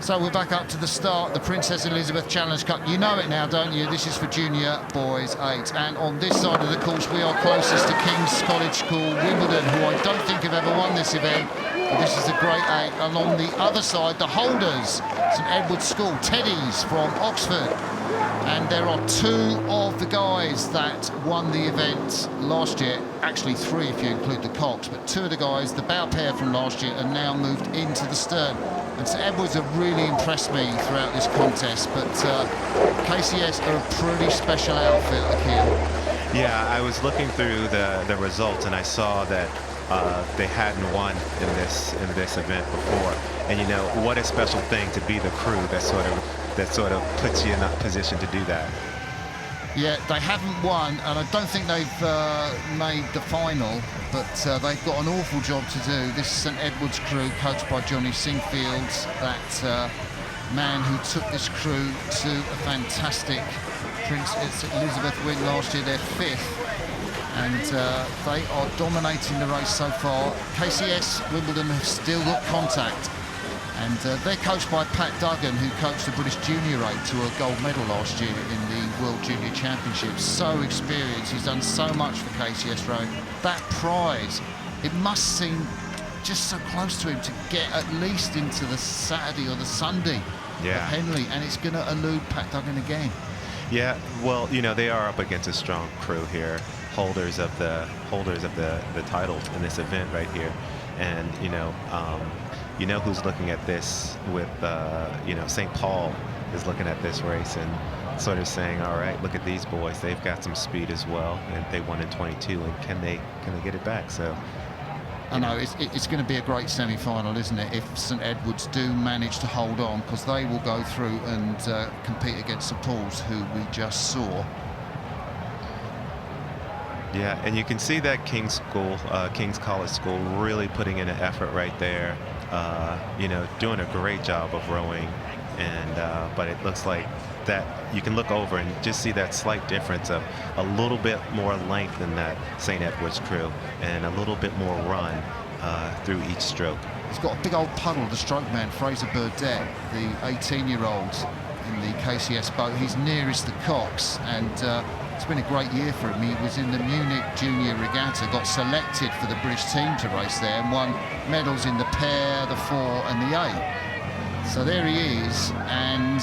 So we're back up to the start, the Princess Elizabeth Challenge Cup. You know it now, don't you? This is for junior boys 8. And on this side of the course, we are closest to King's College Coll, Wimbledon, who I don't think have ever won this event. But this is a great 8. And on the other side, the holders, St Edward's School, Teddy's from Oxford. And there are 2 of the guys that won the event last year. Actually 3 if you include the Cocks, but 2 of the guys, the bow pair from last year, are now moved into the stern. And St Edward's have really impressed me throughout this contest, but KCS are a pretty special outfit, Akil. Yeah, I was looking through the results and I saw that they hadn't won in this event before. And you know, what a special thing to be the crew that sort of puts you in that position to do that. Yeah, they haven't won, and I don't think they've made the final, but they've got an awful job to do. This St Edward's crew, coached by Johnny Singfield, that man who took this crew to a fantastic Princess Elizabeth win last year, their 5th. And they are dominating the race so far. KCS Wimbledon have still got contact. And they're coached by Pat Duggan, who coached the British Junior 8 to a gold medal last year in the World Junior Championships. So experienced, he's done so much for KCS rowing. That prize, it must seem just so close to him to get at least into the Saturday or the Sunday of Henley, and it's going to elude Pat Duggan again. Yeah, well, you know, they are up against a strong crew here, holders of the title in this event right here, and you know who's looking at this with, you know, St. Paul is looking at this race and sort of saying, all right, look at these boys. They've got some speed as well, and they won in 22, and can they get it back? So, I know, it's going to be a great semi-final, isn't it, if St Edward's do manage to hold on, because they will go through and compete against St Paul's, who we just saw. Yeah, and you can see that King's College School really putting in an effort right there. You know, doing a great job of rowing, and but it looks like that you can look over and just see that slight difference of a little bit more length in that St. Edward's crew and a little bit more run through each stroke. He's got a big old puddle, the stroke man, Fraser Burdett, the 18-year-old in the KCS boat. He's nearest the Cocks, and it's been a great year for him. He was in the Munich Junior Regatta, got selected for the British team to race there, and won medals in the pair, the 4 and the 8. So there he is, and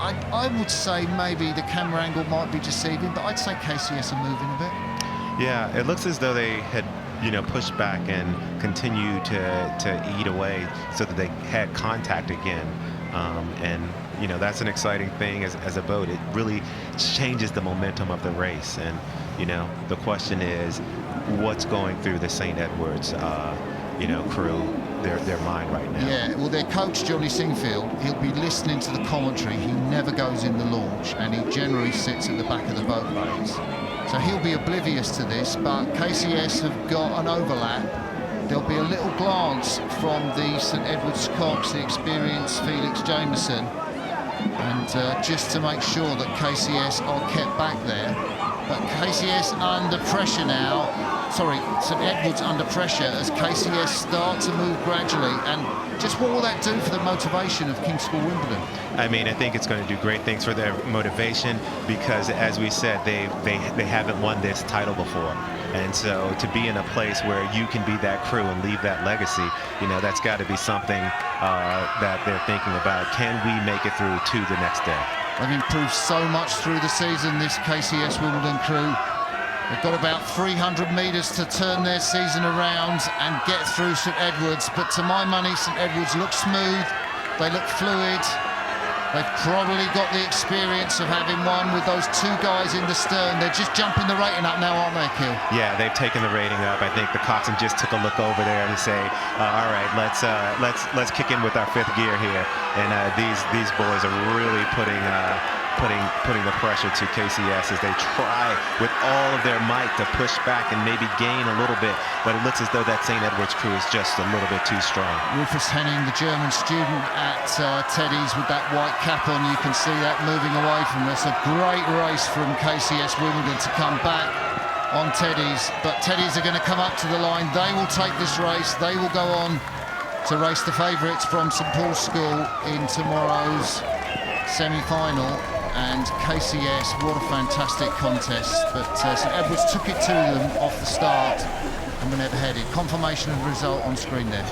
I would say maybe the camera angle might be deceiving, but I'd say KCS are moving a bit. Yeah, it looks as though they had, you know, pushed back and continued to eat away so that they had contact again. And you know, that's an exciting thing as a boat. It really changes the momentum of the race. And you know, the question is, what's going through the St. Edward's you know, crew, their mind right now? Yeah, well, their coach Johnny Singfield, he'll be listening to the commentary. He never goes in the launch, and he generally sits at the back of the boat race. So he'll be oblivious to this, but KCS have got an overlap. There'll be a little glance from the St Edward's Cocks, the experienced Felix Jameson, and just to make sure that KCS are kept back there. But KCS under pressure now. Sorry, St Edward's under pressure as KCS start to move gradually. And just what will that do for the motivation of King's School Wimbledon? I mean, I think it's going to do great things for their motivation because, as we said, they haven't won this title before. And so to be in a place where you can be that crew and leave that legacy, you know, that's got to be something that they're thinking about. Can we make it through to the next day? They've improved so much through the season, this KCS Wimbledon crew. They've got about 300 metres to turn their season around and get through St Edward's. But to my money, St Edward's look smooth, they look fluid. They've probably got the experience of having won with those 2 guys in the stern. They're just jumping the rating up now, aren't they, Kill? Yeah, they've taken the rating up. I think the coxswain just took a look over there to say, all right, let's kick in with our 5th gear here. And these boys are really putting the pressure to KCS as they try with all of their might to push back and maybe gain a little bit, but it looks as though that St. Edward's crew is just a little bit too strong. Rufus Henning, the German student at Teddy's with that white cap on, you can see that moving away from us. A great race from KCS Wimbledon to come back on Teddy's, but Teddy's are going to come up to the line. They will take this race, they will go on to race the favourites from St Paul's School in tomorrow's semi-final. And KCS, what a fantastic contest. But St Edwards took it to them off the start and were never headed. Confirmation of the result on screen there.